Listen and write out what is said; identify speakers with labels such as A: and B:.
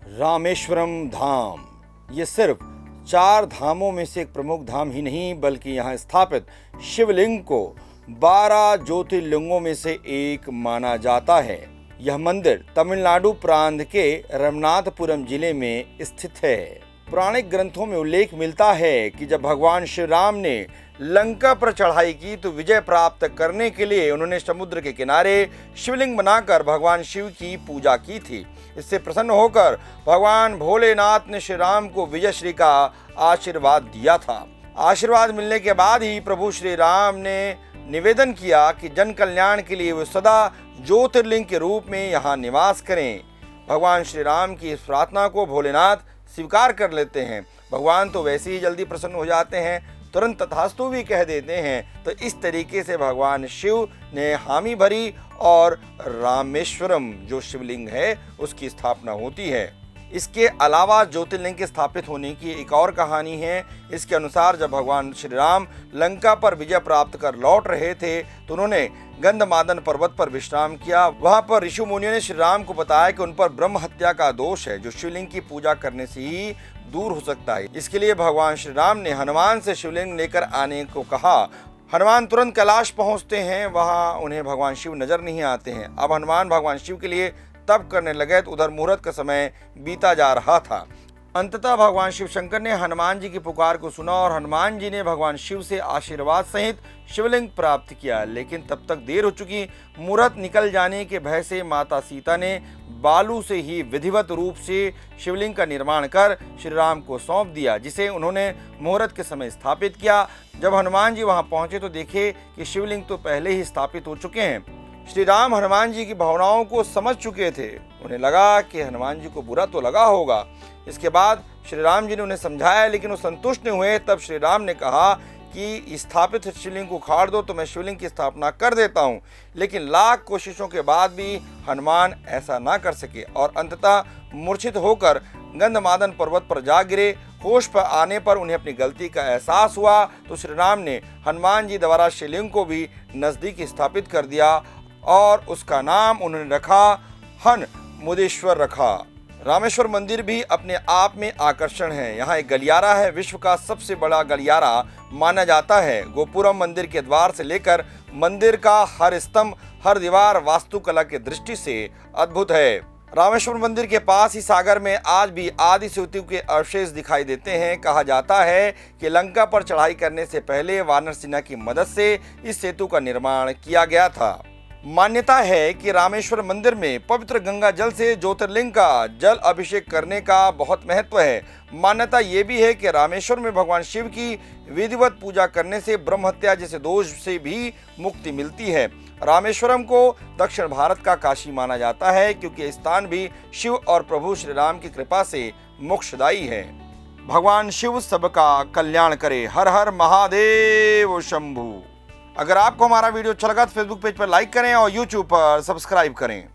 A: रामेश्वरम धाम ये सिर्फ 4 धामों में से एक प्रमुख धाम ही नहीं बल्कि यहाँ स्थापित शिवलिंग को 12 ज्योतिर्लिंगों में से एक माना जाता है। यह मंदिर तमिलनाडु प्रांत के रामनाथपुरम जिले में स्थित है। पौराणिक ग्रंथों में उल्लेख मिलता है कि जब भगवान श्री राम ने लंका पर चढ़ाई की तो विजय प्राप्त करने के लिए उन्होंने समुद्र के किनारे शिवलिंग बनाकर भगवान शिव की पूजा की थी। इससे प्रसन्न होकर भगवान भोलेनाथ ने श्री राम को विजयश्री का आशीर्वाद दिया था। आशीर्वाद मिलने के बाद ही प्रभु श्री राम ने निवेदन किया कि जन कल्याण के लिए वे सदा ज्योतिर्लिंग के रूप में यहाँ निवास करें। भगवान श्री राम की इस प्रार्थना को भोलेनाथ स्वीकार कर लेते हैं। भगवान तो वैसे ही जल्दी प्रसन्न हो जाते हैं, तुरंत तथास्तु भी कह देते हैं। तो इस तरीके से भगवान शिव ने हामी भरी और रामेश्वरम जो शिवलिंग है उसकी स्थापना होती है। इसके अलावा ज्योतिर्लिंग के स्थापित होने की एक और कहानी है। इसके अनुसार जब भगवान श्री राम लंका पर विजय प्राप्त कर लौट रहे थे तो उन्होंने गंधमादन पर्वत पर विश्राम किया। वहां पर ऋषि मुनियों ने श्री राम को बताया कि उन पर ब्रह्म हत्या का दोष है जो शिवलिंग की पूजा करने से ही दूर हो सकता है। इसके लिए भगवान श्री राम ने हनुमान से शिवलिंग लेकर आने को कहा। हनुमान तुरंत कैलाश पहुंचते हैं, वहां उन्हें भगवान शिव नजर नहीं आते हैं। अब हनुमान भगवान शिव के लिए तप करने लगे तो उधर मुहूर्त का समय बीता जा रहा था। अंततः भगवान शिव शंकर ने हनुमान जी की पुकार को सुना और हनुमान जी ने भगवान शिव से आशीर्वाद सहित शिवलिंग प्राप्त किया। लेकिन तब तक देर हो चुकी। मुहूर्त निकल जाने के भय से माता सीता ने बालू से ही विधिवत रूप से शिवलिंग का निर्माण कर श्री राम को सौंप दिया, जिसे उन्होंने मुहूर्त के समय स्थापित किया। जब हनुमान जी वहां पहुंचे तो देखे कि शिवलिंग तो पहले ही स्थापित हो चुके हैं। श्री राम हनुमान जी की भावनाओं को समझ चुके थे। उन्हें लगा कि हनुमान जी को बुरा तो लगा होगा। इसके बाद श्री राम जी ने उन्हें समझाया लेकिन वो संतुष्ट नहीं हुए। तब श्री राम ने कहा कि स्थापित शिवलिंग को उखाड़ दो तो मैं शिवलिंग की स्थापना कर देता हूँ। लेकिन लाख कोशिशों के बाद भी हनुमान ऐसा ना कर सके और अंततः मूर्छित होकर गंधमादन पर्वत पर जा गिरे। होश पर आने पर उन्हें अपनी गलती का एहसास हुआ तो श्री राम ने हनुमान जी द्वारा शिवलिंग को भी नजदीक स्थापित कर दिया और उसका नाम उन्होंने रखा हन मुदेश्वर रखा। रामेश्वर मंदिर भी अपने आप में आकर्षण है। यहाँ एक गलियारा है, विश्व का सबसे बड़ा गलियारा माना जाता है। गोपुरम मंदिर के द्वार से लेकर मंदिर का हर स्तंभ, हर दीवार वास्तुकला की दृष्टि से अद्भुत है। रामेश्वर मंदिर के पास ही सागर में आज भी आदि सेतु के अवशेष दिखाई देते हैं। कहा जाता है कि लंका पर चढ़ाई करने से पहले वानर सेना की मदद से इस सेतु का निर्माण किया गया था। मान्यता है कि रामेश्वर मंदिर में पवित्र गंगा जल से ज्योतिर्लिंग का जल अभिषेक करने का बहुत महत्व है। मान्यता ये भी है कि रामेश्वर में भगवान शिव की विधिवत पूजा करने से ब्रह्म हत्या जैसे दोष से भी मुक्ति मिलती है। रामेश्वरम को दक्षिण भारत का काशी माना जाता है क्योंकि स्थान भी शिव और प्रभु श्री राम की कृपा से मोक्षदायी है। भगवान शिव सबका कल्याण करे। हर हर महादेव शंभु। अगर आपको हमारा वीडियो अच्छा लगा तो फेसबुक पेज पर लाइक करें और यूट्यूब पर सब्सक्राइब करें।